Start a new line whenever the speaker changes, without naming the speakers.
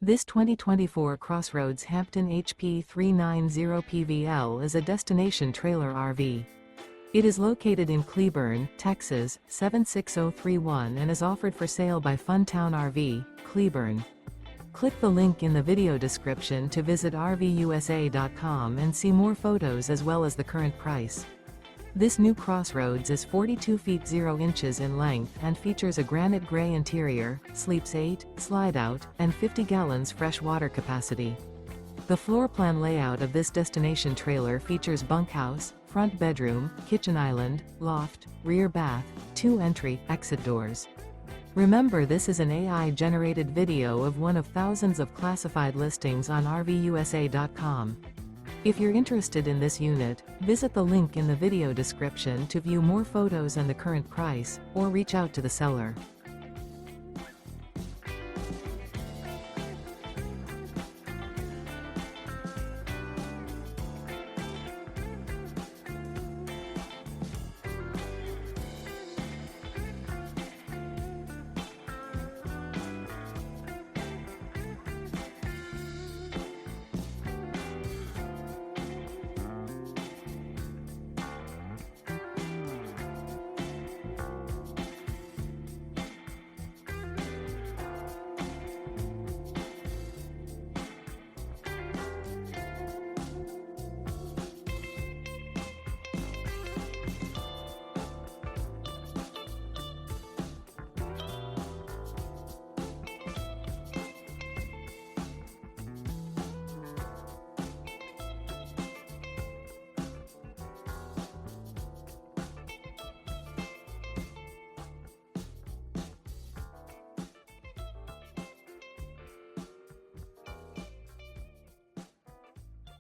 This 2024 CrossRoads Hampton HP390PVL is a destination trailer RV. It is located in Cleburne, Texas, 76031 and is offered for sale by Funtown RV, Cleburne. Click the link in the video description to visit RVUSA.com and see more photos as well as the current price. This new CrossRoads is 42 feet 0 inches in length and features a granite gray interior, sleeps 8, slide-out, and 50 gallons fresh water capacity. The floor plan layout of this destination trailer features bunkhouse, front bedroom, kitchen island, loft, rear bath, 2 entry/exit doors. Remember, this is an AI-generated video of one of thousands of classified listings on RVUSA.com. If you're interested in this unit, visit the link in the video description to view more photos and the current price, or reach out to the seller.